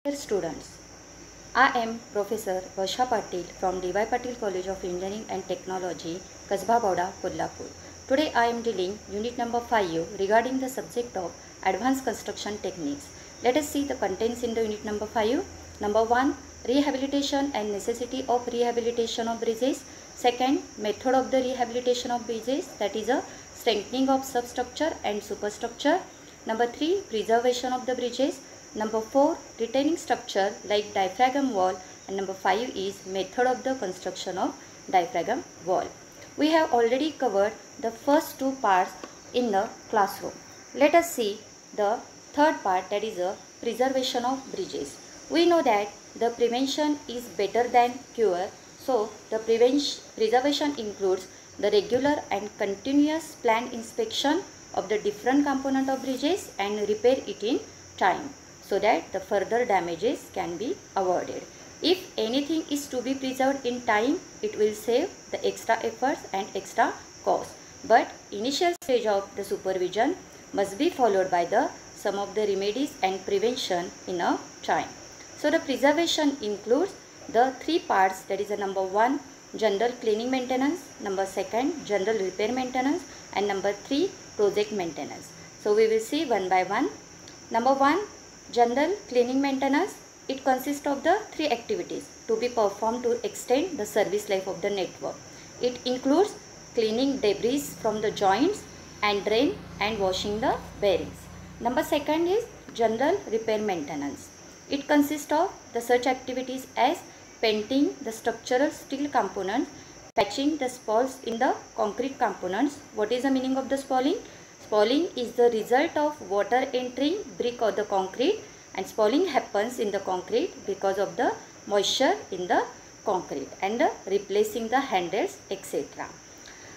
Dear students, I am Professor Vasha Patil from D.Y. Patil College of Engineering and Technology, Kasba Bauda, Kolhapur. Today I am dealing unit number 5 regarding the subject of advanced construction techniques. Let us see the contents in the unit number 5. Number 1, rehabilitation and necessity of rehabilitation of bridges. Second, method of the rehabilitation of bridges, that is a strengthening of substructure and superstructure. Number 3, preservation of the bridges. Number 4, retaining structure like diaphragm wall, and number 5 is method of the construction of diaphragm wall. We have already covered the first two parts in the classroom. Let us see the third part, that is a preservation of bridges. We know that the prevention is better than cure, so the preservation includes the regular and continuous planned inspection of the different component of bridges and repair it in time, so that the further damages can be avoided. If anything is to be preserved in time, it will save the extra efforts and extra cost. But initial stage of the supervision must be followed by some of the remedies and prevention in a time. So the preservation includes the three parts, that is number 1, general cleaning maintenance, number 2, general repair maintenance, and number 3, project maintenance. So we will see one by one. Number 1, general cleaning maintenance. It consists of the three activities to be performed to extend the service life of the network. It includes cleaning debris from the joints and drain and washing the bearings. Number 2 is general repair maintenance. It consists of the such activities as painting the structural steel components, patching the spalls in the concrete components. What is the meaning of the spalling? Spalling is the result of water entering brick or the concrete, and spalling happens in the concrete because of the moisture in the concrete and replacing the handles, etc.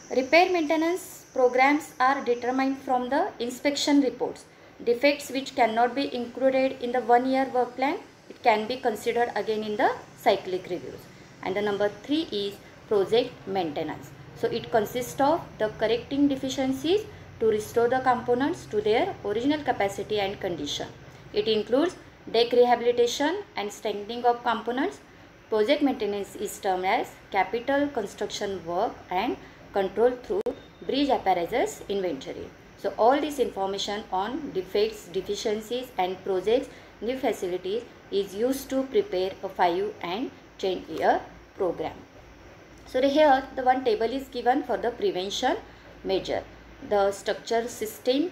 Repair maintenance programs are determined from the inspection reports. Defects which cannot be included in the 1-year work plan, it can be considered again in the cyclic reviews. And the number 3 is project maintenance. So it consists of the correcting deficiencies to restore the components to their original capacity and condition. It includes deck rehabilitation and strengthening of components. Project maintenance is termed as capital construction work and control through bridge apparatus inventory. So all this information on defects, deficiencies and projects, new facilities is used to prepare a 5 and 10-year program. So here the one table is given for the prevention measure. The structure system,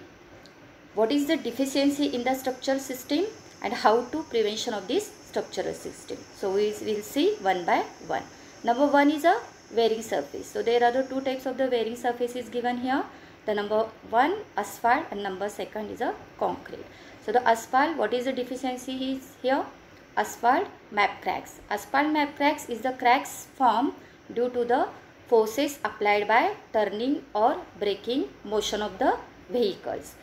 what is the deficiency in the structure system and how to prevention of this structural system. So we will see one by one. Number 1 is a wearing surface. So there are the two types of the wearing surfaces given here. The number 1 asphalt and number 2 is a concrete. So the asphalt, what is the deficiency is here? Asphalt map cracks. Asphalt map cracks is the cracks formed due to the forces applied by turning or braking motion of the vehicles.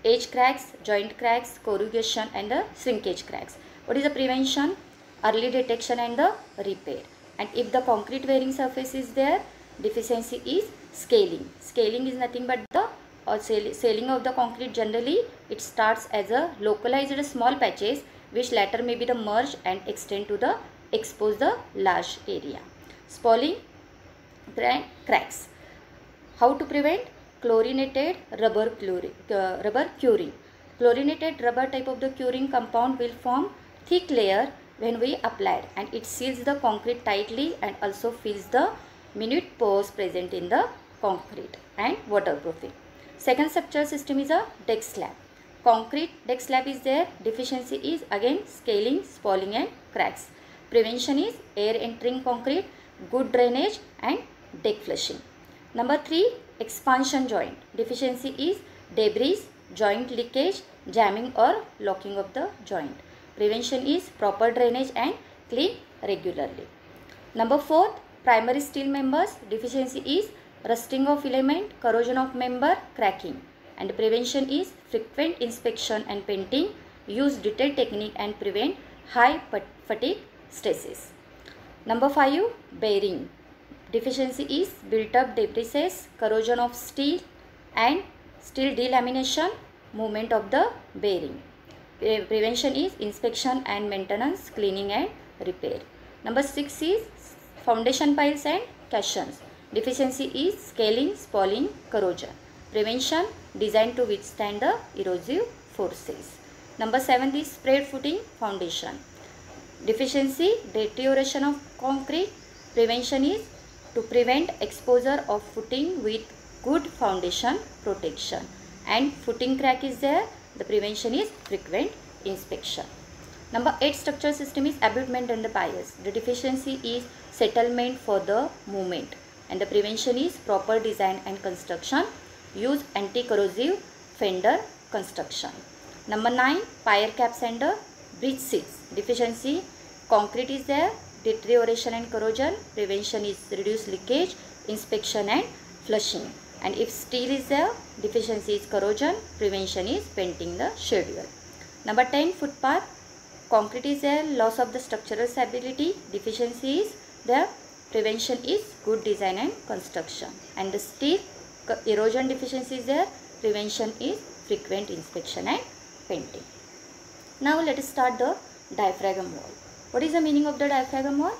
Edge cracks, joint cracks, corrugation and the shrinkage cracks. What is the prevention? Early detection and the repair. And if the concrete wearing surface is there, deficiency is scaling. Scaling is nothing but the scaling of the concrete. Generally it starts as a localized small patches which later may be the merged and extend to the expose the large area. Spalling cracks. How to prevent? Chlorinated rubber curing. Chlorinated rubber type of the curing compound will form thick layer when we apply, and it seals the concrete tightly and also fills the minute pores present in the concrete and waterproofing. Second structure system is a deck slab. Concrete deck slab is there. Deficiency is again scaling, spalling and cracks. Prevention is air entering concrete, good drainage and deck flushing. Number 3, expansion joint. Deficiency is debris, joint leakage, jamming or locking of the joint. Prevention is proper drainage and clean regularly. Number 4, primary steel members. Deficiency is rusting of filament, corrosion of member, cracking. And prevention is frequent inspection and painting, use detailed technique and prevent high fatigue stresses. Number 5, bearing. Deficiency is built up debris, corrosion of steel and steel delamination, movement of the bearing. Prevention is inspection and maintenance, cleaning and repair. Number 6 is foundation piles and caissons. Deficiency is scaling, spalling, corrosion. Prevention designed to withstand the erosive forces. Number 7 is spread footing foundation. Deficiency deterioration of concrete. Prevention is to prevent exposure of footing with good foundation protection. And footing crack is there. The prevention is frequent inspection. Number 8 structural system is abutment and the piers. The deficiency is settlement for the movement. And the prevention is proper design and construction. Use anti-corrosive fender construction. Number 9 pier caps and the bridge seats. Deficiency concrete is there. Deterioration and corrosion. Prevention is reduce leakage, inspection and flushing. And if steel is there, deficiency is corrosion, prevention is painting the schedule. Number 10 footpath. Concrete is there, loss of the structural stability, deficiency is there, prevention is good design and construction. And the steel erosion deficiency is there, prevention is frequent inspection and painting. Now let us start the diaphragm wall. What is the meaning of the diaphragm wall?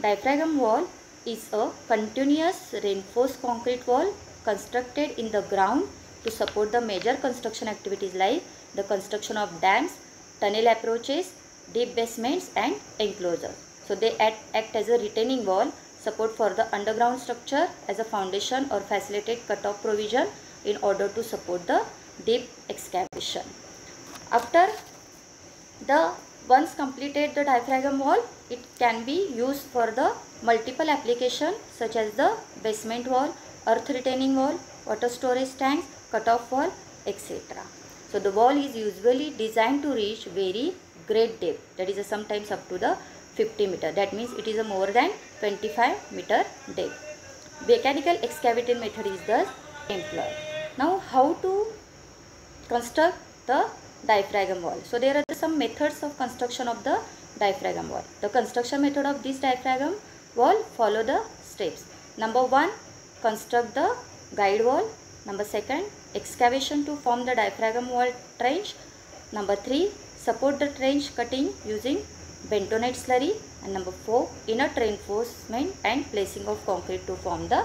Diaphragm wall is a continuous reinforced concrete wall constructed in the ground to support the major construction activities like the construction of dams, tunnel approaches, deep basements and enclosures. So they act as a retaining wall, support for the underground structure as a foundation or facilitate cut-off provision in order to support the deep excavation. After the once completed the diaphragm wall, it can be used for the multiple application such as the basement wall, earth retaining wall, water storage tanks, cut-off wall, etc. So the wall is usually designed to reach very great depth, that is sometimes up to the 50 meter. That means it is a more than 25 meter depth. Mechanical excavated method is thus employed. Now how to construct the diaphragm wall? So there are some methods of construction of the diaphragm wall. The construction method of this diaphragm wall follow the steps. Number 1, construct the guide wall. Number 2, excavation to form the diaphragm wall trench. Number 3, support the trench cutting using bentonite slurry. And number 4, inner reinforcement and placing of concrete to form the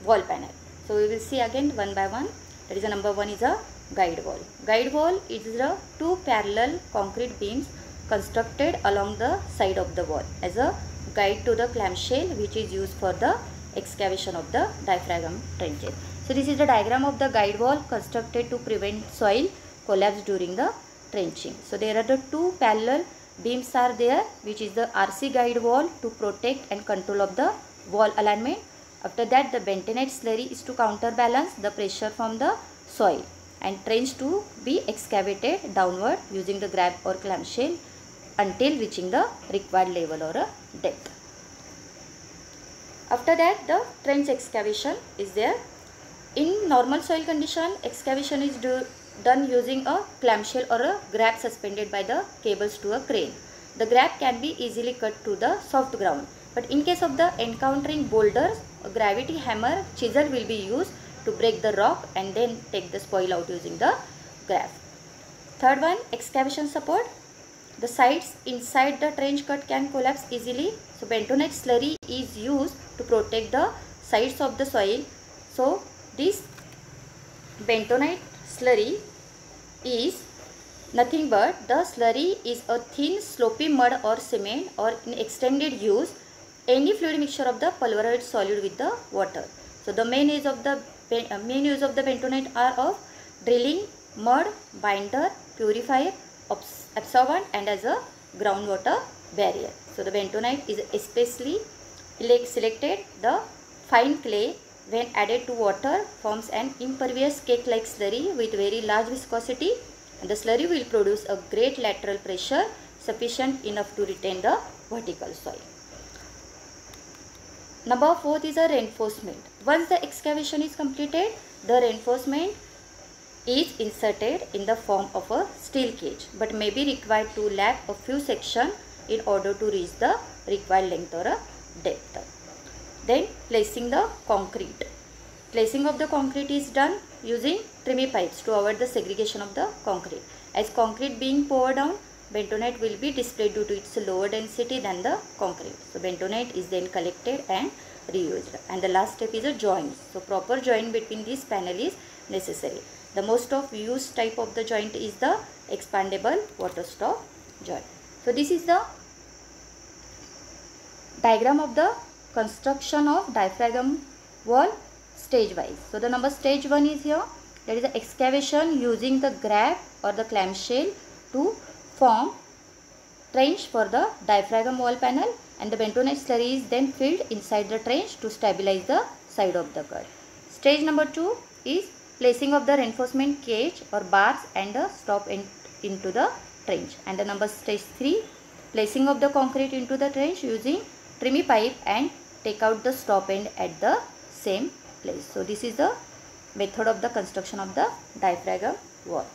wall panel. So we will see again one by one. That is number 1 is a guide wall. Guide wall is the 2 parallel concrete beams constructed along the side of the wall as a guide to the clamshell which is used for the excavation of the diaphragm trenches. So this is the diagram of the guide wall constructed to prevent soil collapse during the trenching. So there are the 2 parallel beams are there, which is the RC guide wall to protect and control of the wall alignment. After that the bentonite slurry is to counterbalance the pressure from the soil, and trench to be excavated downward using the grab or clamshell until reaching the required level or depth. After that the trench excavation is there. In normal soil condition, excavation is done using a clamshell or a grab suspended by the cables to a crane. The grab can be easily cut to the soft ground, but in case of the encountering boulders, a gravity hammer chisel will be used to break the rock and then take the spoil out using the grab. Third one, excavation support. The sides inside the trench cut can collapse easily. So bentonite slurry is used to protect the sides of the soil. So this bentonite slurry is nothing but the slurry is a thin slopy mud or cement, or in extended use any fluid mixture of the pulverized solid with the water. So the main use of the bentonite are of drilling, mud, binder, purifier, absorbent and as a groundwater barrier. So the bentonite is especially selected. The fine clay when added to water forms an impervious cake-like slurry with very large viscosity, and the slurry will produce a great lateral pressure sufficient enough to retain the vertical soil. Number 4 is a reinforcement. Once the excavation is completed, the reinforcement is inserted in the form of a steel cage, but may be required to lap a few sections in order to reach the required length or depth. Then placing the concrete. Placing of the concrete is done using trimmy pipes to avoid the segregation of the concrete. As concrete being poured down, bentonite will be displayed due to its lower density than the concrete. So bentonite is then collected and reused. And the last step is a joint. So proper joint between this panel is necessary. The most of used type of the joint is the expandable water stop joint. So this is the diagram of the construction of diaphragm wall stage wise. So the number stage 1 is here. That is the excavation using the grab or the clamshell to form trench for the diaphragm wall panel, and the bentonite slurry is then filled inside the trench to stabilize the side of the cut. Stage number 2 is placing of the reinforcement cage or bars and the stop into the trench. And the number stage 3, placing of the concrete into the trench using trimmy pipe and take out the stop end at the same place. So this is the method of the construction of the diaphragm wall.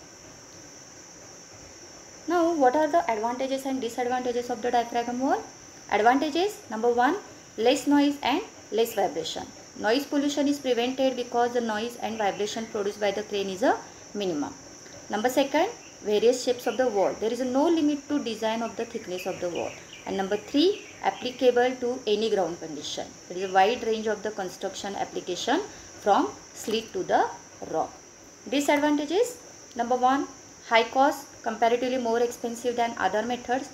Now what are the advantages and disadvantages of the diaphragm wall? Advantages: number 1, less noise and less vibration. Noise pollution is prevented because the noise and vibration produced by the crane is a minimum. Number 2, various shapes of the wall. There is no limit to design of the thickness of the wall. And number 3, applicable to any ground condition. There is a wide range of the construction application from slit to the rock. Disadvantages: number 1, high cost, comparatively more expensive than other methods.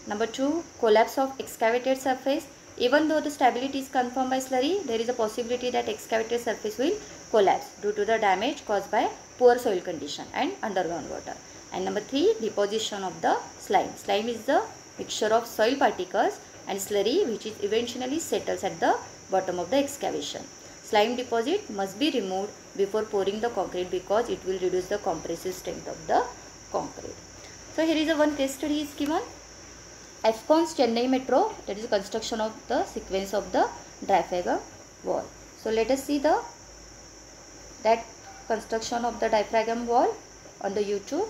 Number 2, collapse of excavated surface. Even though the stability is confirmed by slurry, there is a possibility that excavated surface will collapse due to the damage caused by poor soil condition and underground water. And number 3, deposition of the slime. Slime is the mixture of soil particles and slurry which is eventually settles at the bottom of the excavation. Slime deposit must be removed before pouring the concrete because it will reduce the compressive strength of the concrete. So here is a one case study is given. Afcon's Chennai Metro, that is the construction of the sequence of the diaphragm wall. So let us see that construction of the diaphragm wall on the YouTube.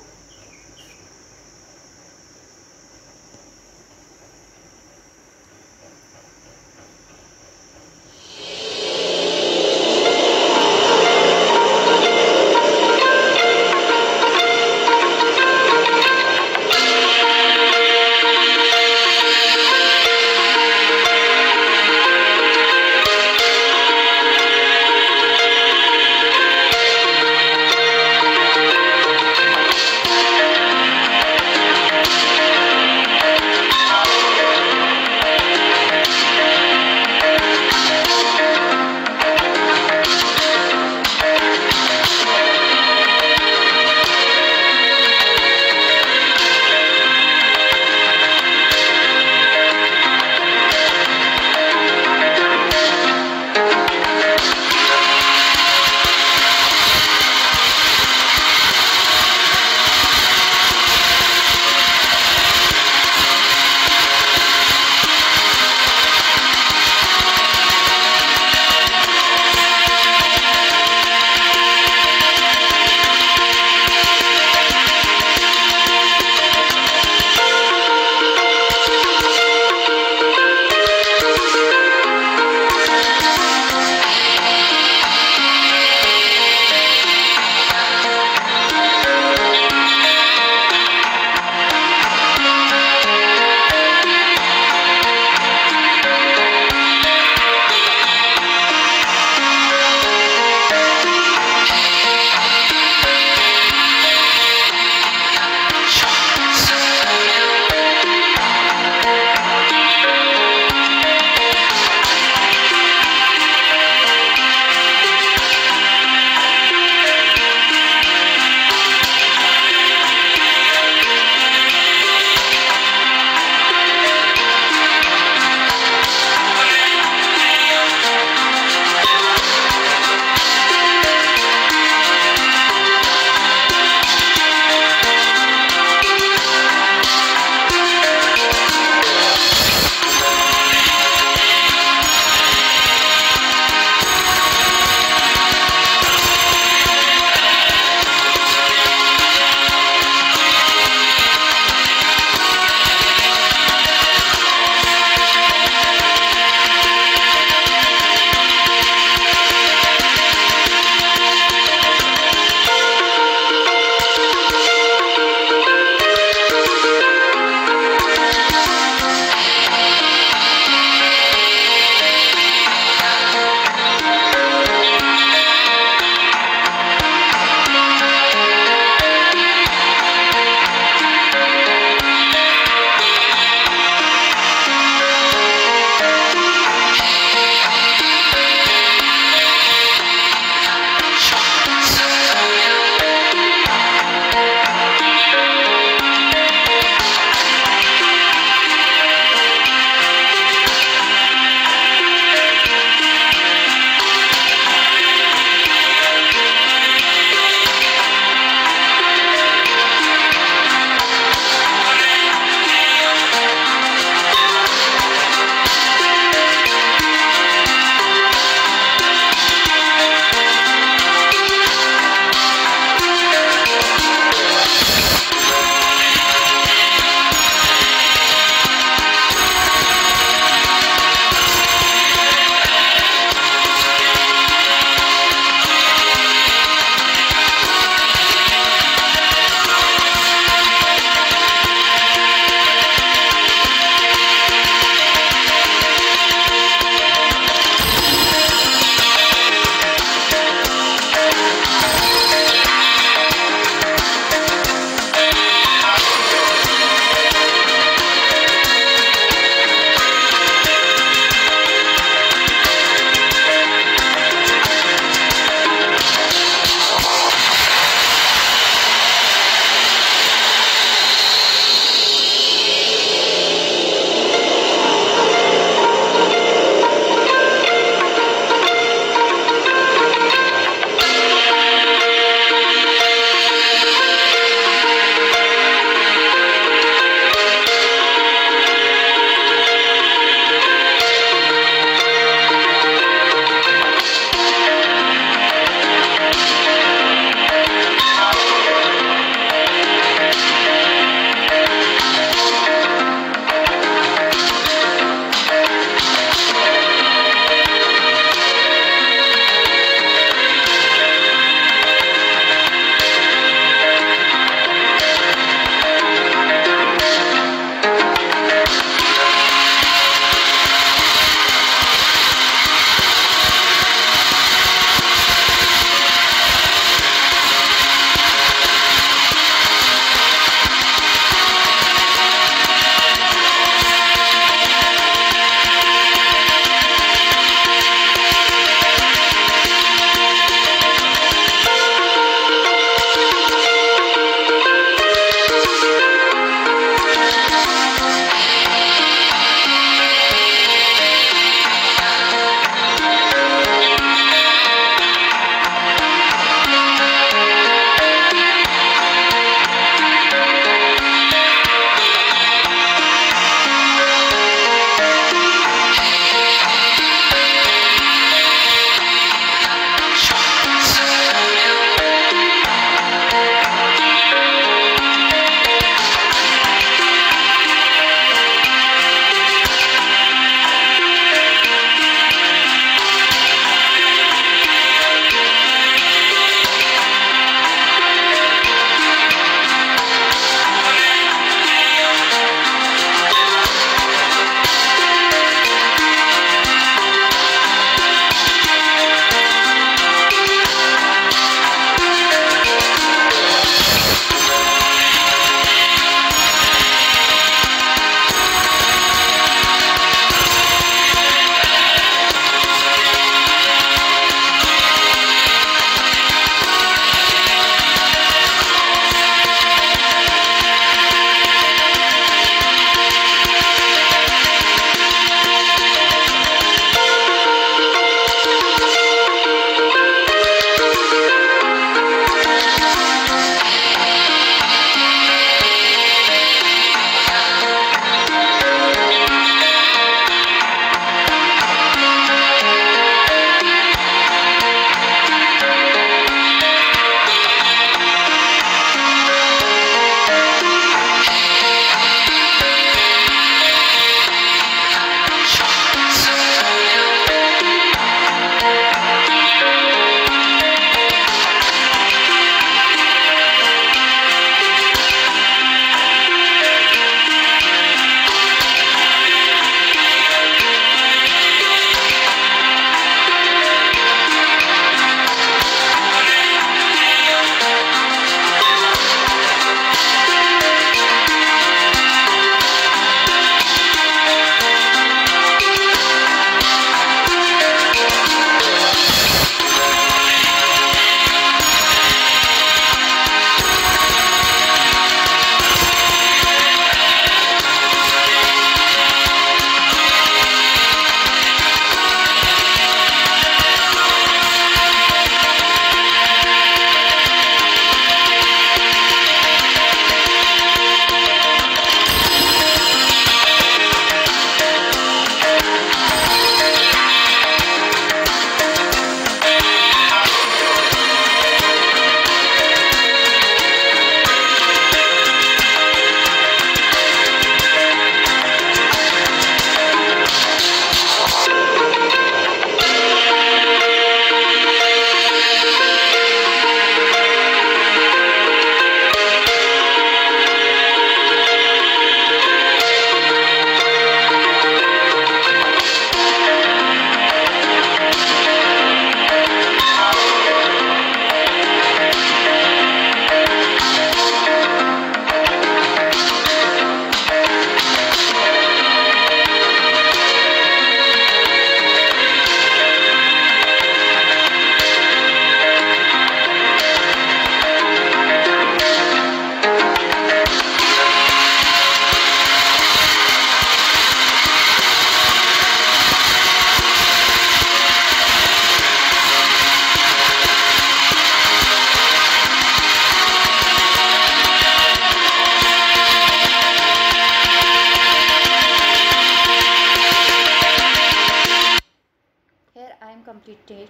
completed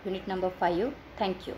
unit number 5. Thank you.